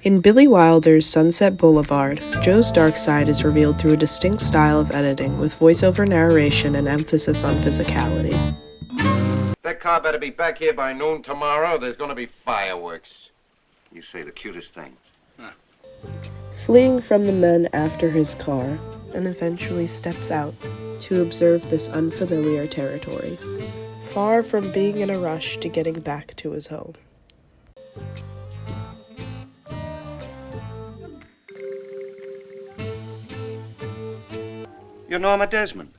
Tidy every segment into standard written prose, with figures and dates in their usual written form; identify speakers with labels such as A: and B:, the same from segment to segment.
A: In Billy Wilder's Sunset Boulevard, Joe's dark side is revealed through a distinct style of editing with voiceover narration and emphasis on physicality.
B: That car better be back here by noon tomorrow. There's going to be fireworks. You say the cutest thing. Huh.
A: Fleeing from the men after his car, and eventually steps out to observe this unfamiliar territory, far from being in a rush to getting back to his home.
B: You're Norma Desmond.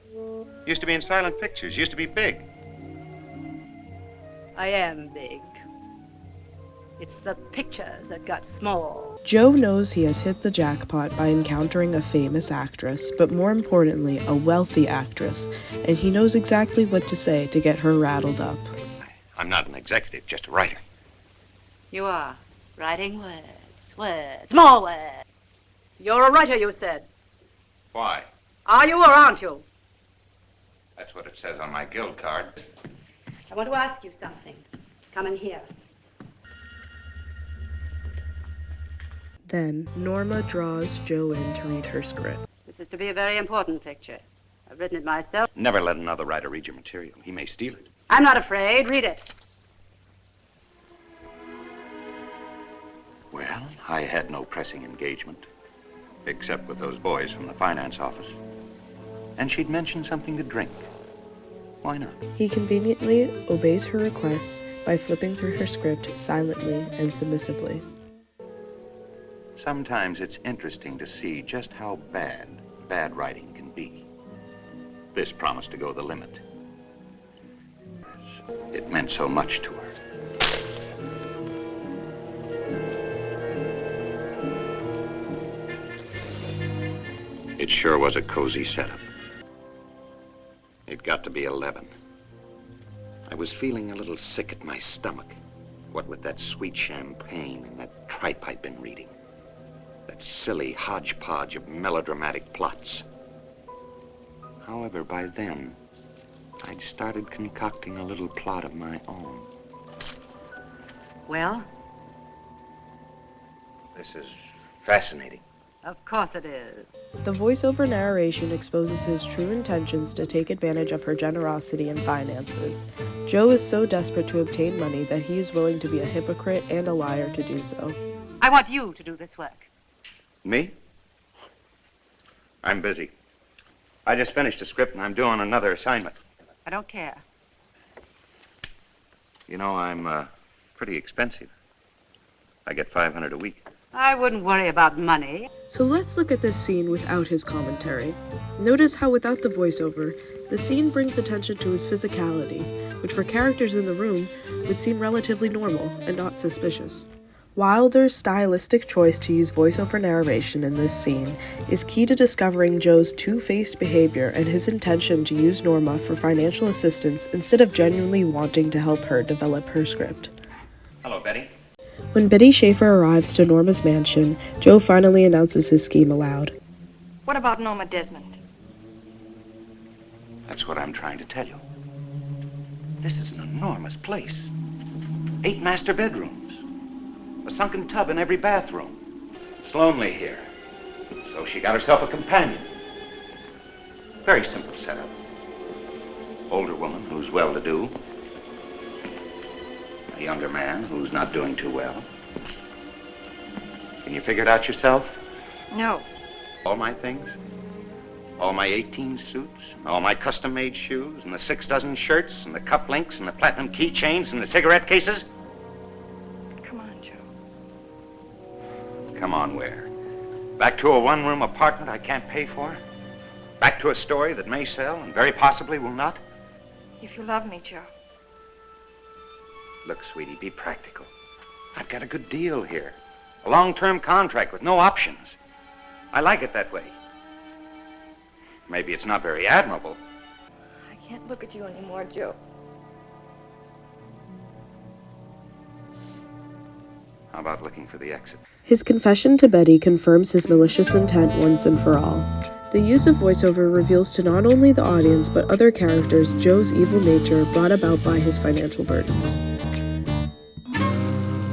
B: Used to be in silent pictures. Used to be big.
C: I am big. It's the pictures that got small.
A: Joe knows he has hit the jackpot by encountering a famous actress, but more importantly, a wealthy actress, and he knows exactly what to say to get her rattled up.
B: I'm not an executive, just a writer.
C: You are. Writing words, more words. You're a writer, you said.
B: Why?
C: Are you or aren't you?
B: That's what it says on my guild card.
C: I want to ask you something. Come in here.
A: Then, Norma draws Joe in to read her script.
C: This is to be a very important picture. I've written it myself.
B: Never let another writer read your material. He may steal it.
C: I'm not afraid. Read it.
B: Well, I had no pressing engagement, except with those boys from the finance office. And she'd mentioned something to drink. Why not?
A: He conveniently obeys her requests by flipping through her script silently and submissively.
B: Sometimes it's interesting to see just how bad writing can be. This promised to go the limit. It meant so much to her. It sure was a cozy setup. It got to be 11. I was feeling a little sick at my stomach, what with that sweet champagne and that tripe I'd been reading. That silly hodgepodge of melodramatic plots. However, by then, I'd started concocting a little plot of my own.
C: Well?
B: This is fascinating.
C: Of course it is.
A: The voiceover narration exposes his true intentions to take advantage of her generosity and finances. Joe is so desperate to obtain money that he is willing to be a hypocrite and a liar to do so.
C: I want you to do this work.
B: Me? I'm busy. I just finished a script and I'm doing another assignment.
C: I don't care.
B: You know, I'm pretty expensive. I get $500 a week.
C: I wouldn't worry about money.
A: So let's look at this scene without his commentary. Notice how without the voiceover, the scene brings attention to his physicality, which for characters in the room would seem relatively normal and not suspicious. Wilder's stylistic choice to use voiceover narration in this scene is key to discovering Joe's two-faced behavior and his intention to use Norma for financial assistance instead of genuinely wanting to help her develop her script.
B: Hello, Betty.
A: When Betty Schaefer arrives to Norma's mansion, Joe finally announces his scheme aloud.
D: What about Norma Desmond?
B: That's what I'm trying to tell you. This is an enormous place. 8 master bedrooms. A sunken tub in every bathroom. It's lonely here. So she got herself a companion. Very simple setup. Older woman who's well-to-do. A younger man who's not doing too well. Can you figure it out yourself?
D: No.
B: All my things? All my 18 suits, all my custom-made shoes, and the 6 dozen shirts, and the cufflinks, and the platinum keychains, and the cigarette cases?
D: Come on, Joe.
B: Come on, where? Back to a one-room apartment I can't pay for? Back to a story that may sell and very possibly will not?
D: If you love me, Joe.
B: Look, sweetie, be practical. I've got a good deal here. A long-term contract with no options. I like it that way. Maybe it's not very admirable.
D: I can't look at you anymore, Joe.
B: How about looking for the exit?
A: His confession to Betty confirms his malicious intent once and for all. The use of voiceover reveals to not only the audience but other characters Joe's evil nature brought about by his financial burdens.